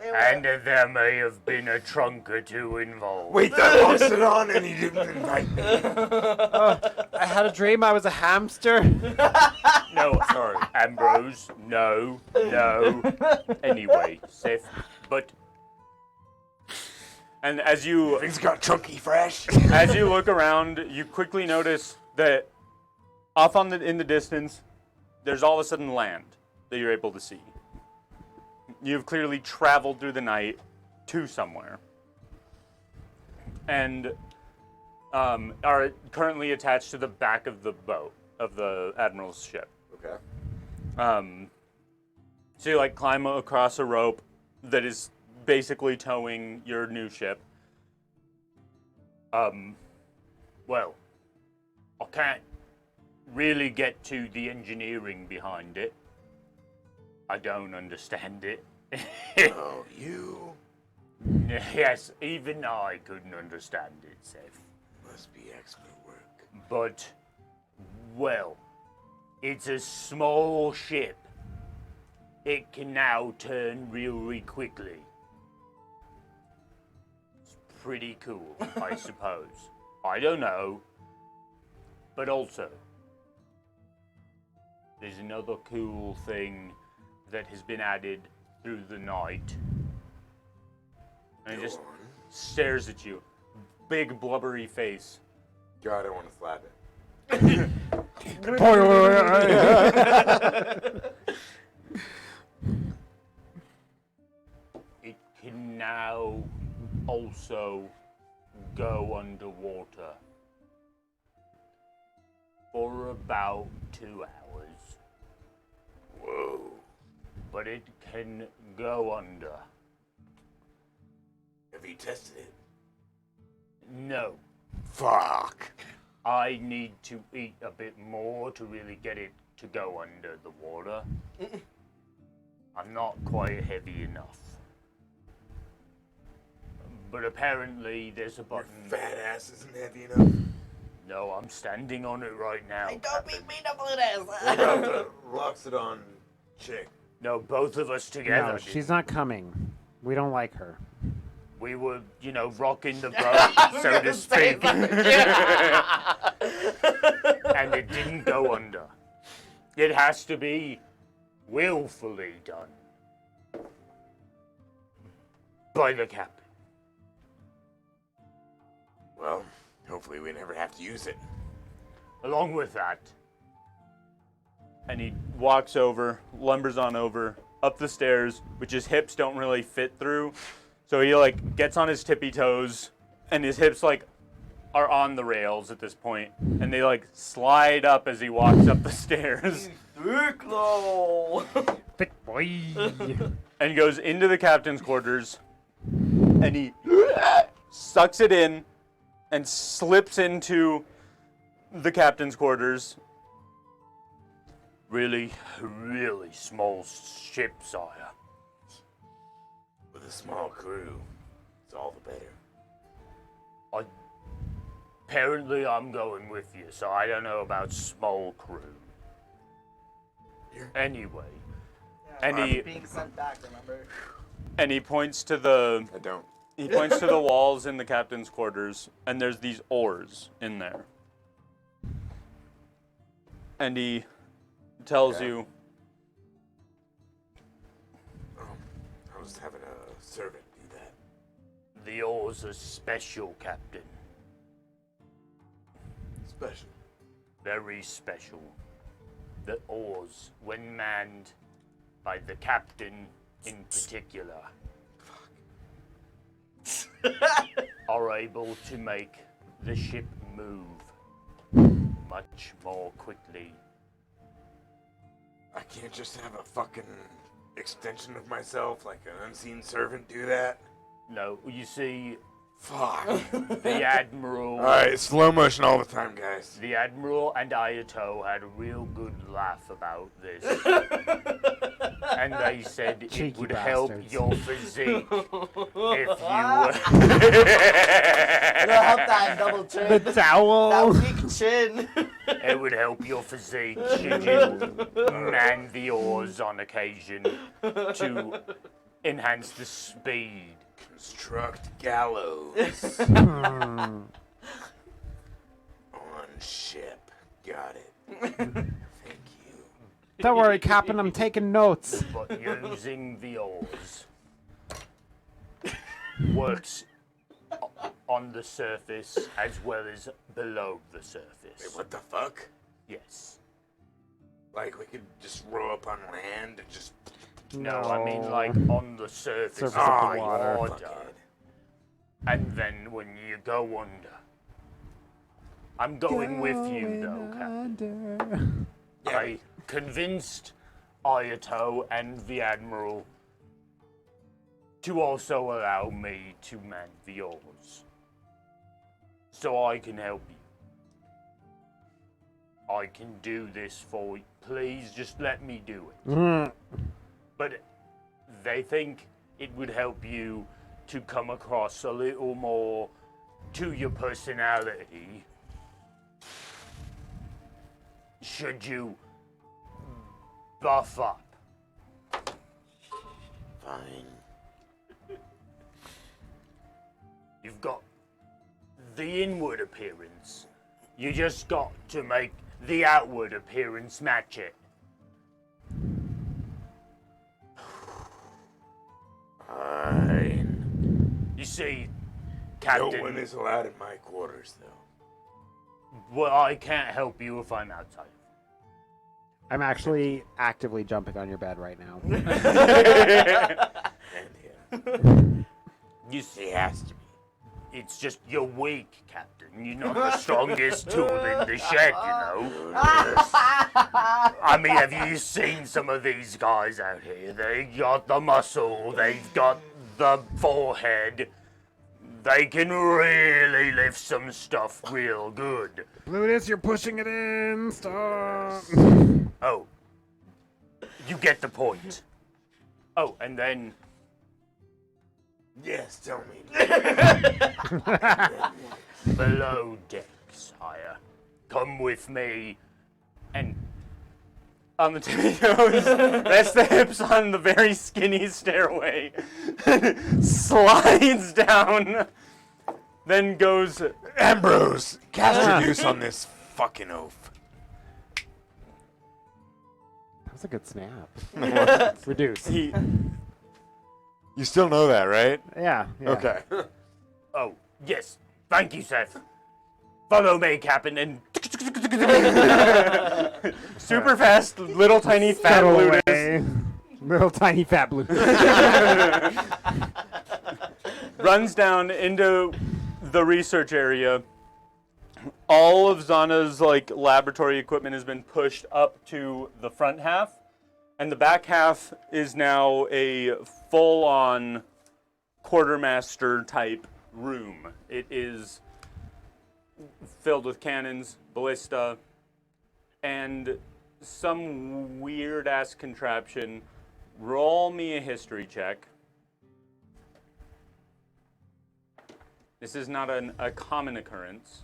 And there may have been a trunk or two involved. Wait, that lost it on and he didn't invite me. I had a dream I was a hamster. No, sorry, Ambrose. No. Anyway, Seth, but And as you Things got chunky fresh. as you look around, you quickly notice that off in the distance, there's all of a sudden land that you're able to see. You've clearly traveled through the night to somewhere, and are currently attached to the back of the boat of the Admiral's ship. Okay. So you like climb across a rope that is basically towing your new ship. Well, I can't really get to the engineering behind it. I don't understand it. Oh, you Yes, even I couldn't understand it, Seth. must be expert work. But, well, it's a small ship. It can now turn really quickly. It's pretty cool, I suppose. I don't know. But also, there's another cool thing that has been added through the night. And it just stares at you. Big blubbery face. God, I want to slap it. It can now also go underwater for about 2 hours. Whoa. But it can go under. Have you tested it? No, Fuck. I need to eat a bit more to really get it to go under the water. I'm not quite heavy enough. But apparently there's a Your button. fat ass isn't heavy enough. No, I'm standing on it right now. Hey, don't beat me up with What about the Roxodon chick? No, both of us together. No, she's not coming. We don't like her. We were, rocking the boat, so to speak. And it didn't go under. It has to be willfully done by the captain. Well, hopefully we never have to use it. Along with that, and he walks over, lumbers on over, up the stairs, which his hips don't really fit through. So he gets on his tippy toes, and his hips are on the rails at this point, and they slide up as he walks up the stairs. Big boy. And goes into the captain's quarters, and he sucks it in and slips into the captain's quarters. Really, really small ship, sire. With a small crew, it's all the better. Apparently I'm going with you, so I don't know about small crew. Anyway, and he being sent back, remember? and he points to the I don't. he points to the walls in the captain's quarters, and there's these oars in there. And he tells you, I was having a servant do that. the oars are special, Captain. Special. Very special. The oars, when manned by the captain in particular, are able to make the ship move much more quickly. I can't just have a fucking extension of myself like an unseen servant do that. No, you see, Fuck. the Admiral... Alright, slow motion all the time, guys. The Admiral and Ayato had a real good laugh about this. And they said Cheeky it would help bastards. your physique if you It'll help that double chin. The towel. That weak chin. It would help your physique should you man the oars on occasion to enhance the speed. Construct gallows. On ship. Got it. Thank you. Don't worry, Captain. I'm taking notes. But using the oars works on the surface as well as below the surface. Wait, what the fuck? Yes. Like, we could just roll up on land and just... No, I mean like on the surface, Surface of of the the water. water. And then when you go under. I'm going with you though, Captain. I convinced Ayato and the Admiral to also allow me to man the oars. So I can help you. I can do this for you. Please just let me do it. But they think it would help you to come across a little more to your personality. Should you buff up? Fine. You've got the inward appearance. You just got to make the outward appearance match it. Fine. You see, No Captain, one is allowed in my quarters, though. well, I can't help you if I'm outside. I'm actually actively jumping on your bed right now. And You see, he has to be. it's just you're weak, Captain. You're not the strongest tool in the shed, you know. I mean, have you seen some of these guys out here? They got the muscle, they've got the forehead. They can really lift some stuff real good. Blutus, you're pushing it in. Stop. Oh, you get the point. Oh, and then Yes, tell me. below deck, sire. Come with me. And on the tippy toes, rest the hips on the very skinny stairway. Slides down. Then goes. Ambrose, cast reduce on this fucking oaf. That was a good snap. Reduce. He. You still know that, right? Yeah. Okay. Oh, yes. Thank you, Seth. Follow me, Captain, and. Super fast, little tiny fat Settle Blutus. away. Little tiny fat blue. Runs down into the research area. All of Zanna's laboratory equipment has been pushed up to the front half, and the back half is now a full-on quartermaster type room. It is filled with cannons, ballista, and some weird ass contraption. Roll me a history check. This is not a common occurrence.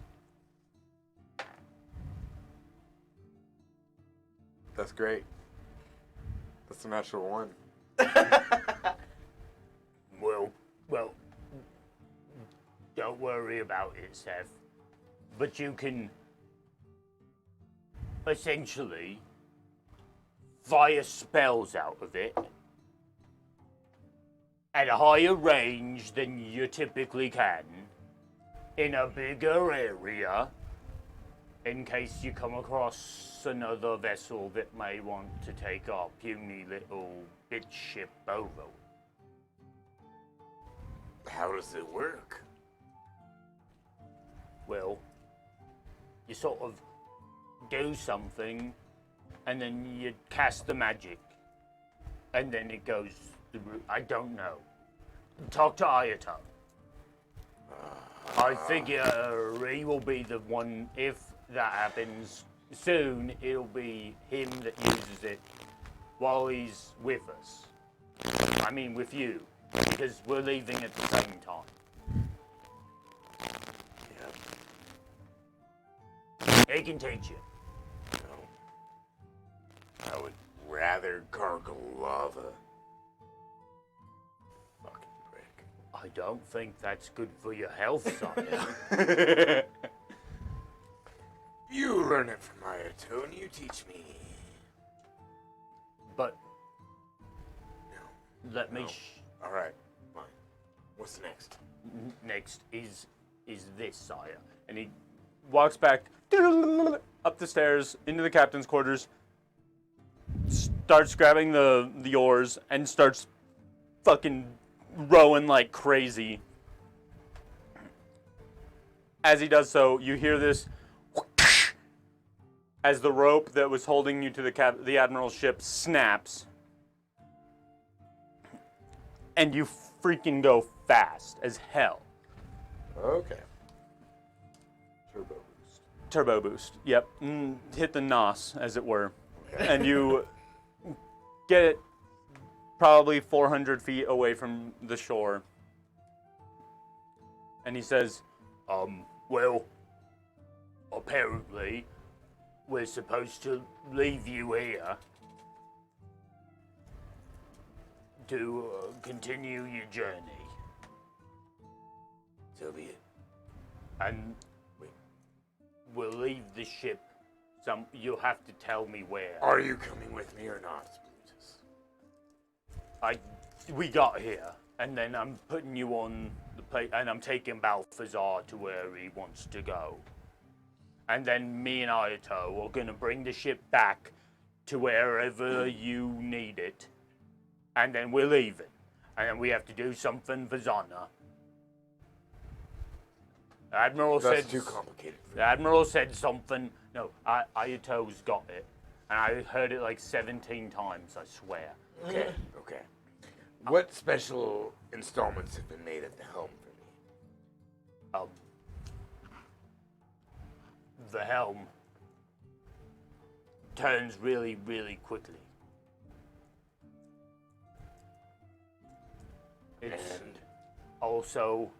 That's great. That's a natural one. Well, don't worry about it, Seth. But you can essentially fire spells out of it at a higher range than you typically can in a bigger area in case you come across another vessel that may want to take our puny little bitch ship over. How does it work? Well, you sort of do something, and then you cast the magic, and then it goes through. I don't know. Talk to Ayato. I figure he will be the one, if that happens soon, it'll be him that uses it while he's with us. I mean, with you, because we're leaving at the same time. He can teach you. No. I would rather gargle lava. Fucking prick. I don't think that's good for your health, son. You learn it from Ayato and you teach me. But No. let me. No. Alright, fine. What's next? Next is is this, sire. And he walks back up the stairs into the captain's quarters, starts grabbing the oars, and starts fucking rowing like crazy. As he does so, you hear this as the rope that was holding you to the Admiral's ship snaps. And you freaking go fast as hell. Okay. Turbo boost. Turbo boost, yep. Hit the NOS, as it were. Okay. And you get it probably 400 feet away from the shore. And he says, well, apparently, we're supposed to leave you here to continue your journey. So be it. And we'll leave the ship. You'll have to tell me where. Are you coming with me or not, Brutus? We got here, and then I'm putting you on the plane, and I'm taking Balthazar to where he wants to go. And then me and Ayato are gonna bring the ship back to wherever you need it. And then we're leaving. And then we have to do something for Zanna. The Admiral That's said... too complicated for The Admiral said something... No, Ayato's got it. And I heard it like 17 times, I swear. Okay. What special installments have been made at the helm for me? The helm turns really, really quickly. It's And also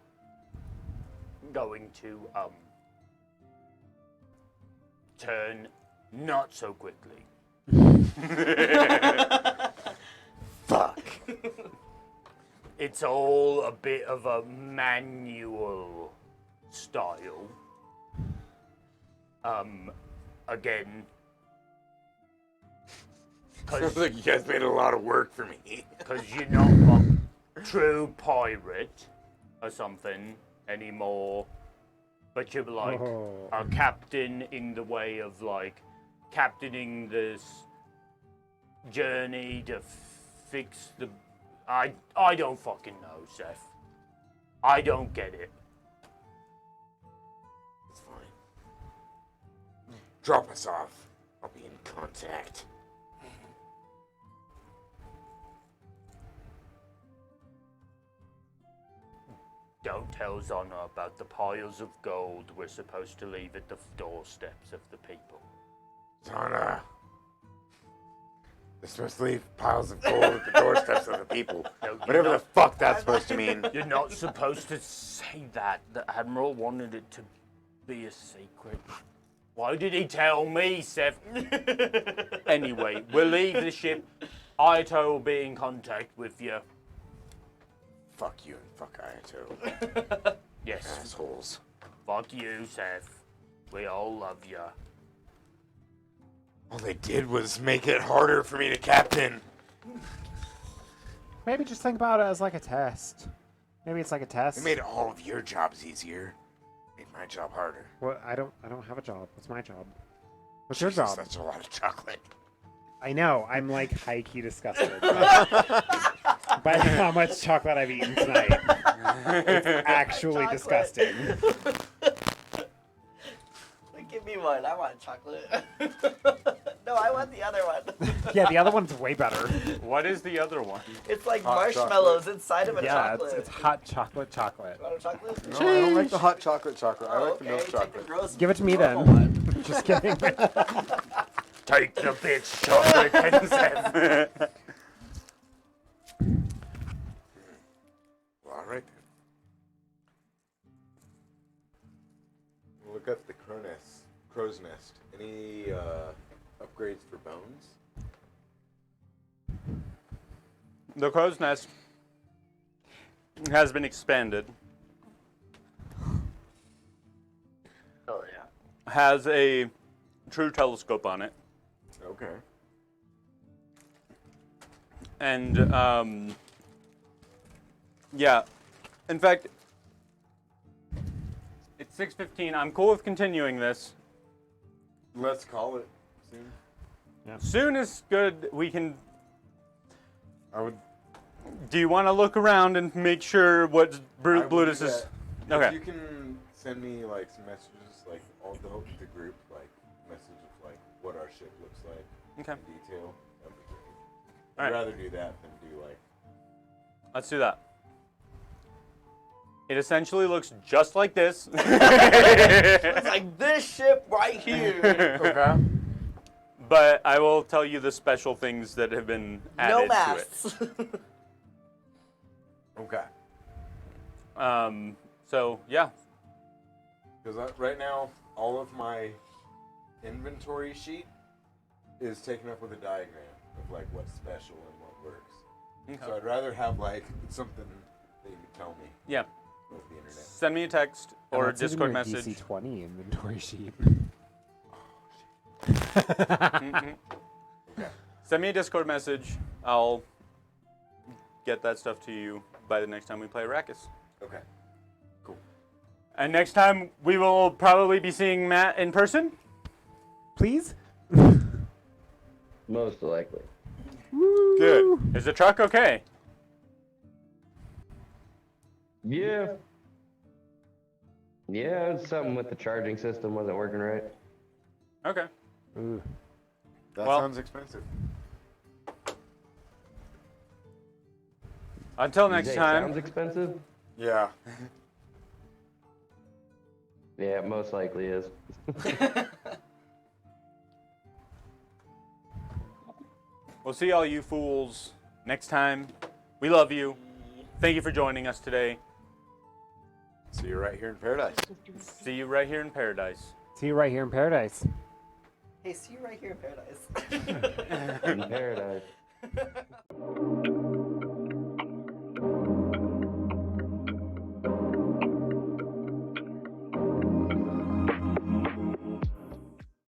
going to turn not so quickly. fuck. It's all a bit of a manual style. Again, Sounds like you guys made a lot of work for me. because you're not a true pirate or something anymore, but you're like a captain in the way of like captaining this journey to fix the. I don't fucking know, Seth. I don't get it. It's fine. Drop us off. I'll be in contact. Don't tell Zanna about the piles of gold we're supposed to leave at the doorsteps of the people. Zanna. They're supposed to leave piles of gold at the doorsteps of the people. No, Whatever the fuck that's supposed to mean. You're not supposed to say that. The Admiral wanted it to be a secret. Why did he tell me, Seth? Anyway, we'll leave the ship. Ayato will be in contact with you. Fuck you and fuck Ayato. Yes. Assholes. Fuck you, Seth. We all love you. All they did was make it harder for me to captain. Maybe just think about it as like a test. Maybe it's like a test. It made all of your jobs easier. Made my job harder. Well, I don't have a job. What's my job? What's your Jesus, job? That's a lot of chocolate. I know. I'm like high-key disgusted by how much chocolate I've eaten tonight. It's actually disgusting. Give me one. I want chocolate. No, I want the other one. Yeah, the other one's way better. What is the other one? It's like Hot marshmallows inside of a Yeah, chocolate. it's hot chocolate. You want a chocolate? No, I don't like the hot chocolate. I Oh, like the milk take the chocolate. gross Give it to me then. normal one. Just kidding. Take the bitch chocolate, Seth. Well, all right then. Look up the crow's nest. Any upgrades for bones? The crow's nest has been expanded. Oh yeah. Has a true telescope on it. Okay. And, yeah. In fact, 6:15. I'm cool with continuing this. Let's call it soon. Soon is good. We can. I would. Do you want to look around and make sure what I will do Brutus is? that. Okay. If you can send me like some messages, like all the group, like message of like what our ship looks like Okay. in detail, that'd be great. All I'd right. rather do that than do like. Let's do that. It essentially looks just like this. It's like this ship right here. Okay. But I will tell you the special things that have been added No to it. masts. Okay. So yeah. Because right now, all of my inventory sheet is taken up with a diagram of like what's special and what works. Okay. So I'd rather have like something that you can tell me Yeah. over the internet. Send me a text or a That's even Discord your message. DC-20 inventory sheet. Mhm. Okay. Send me a Discord message. I'll get that stuff to you by the next time we play Arrakis. Okay. Cool. And next time we will probably be seeing Matt in person. Please? Most likely. Good. Is the truck okay? Yeah. Yeah, something with the charging system wasn't working right. Okay. Ooh. That Well- sounds expensive. Until You next say it time. sounds expensive? Yeah. Yeah, it most likely is. We'll see all you fools next time. We love you. Thank you for joining us today. See you right here in paradise. See you right here in paradise. See you right here in paradise. Hey, see you right here in paradise. In paradise.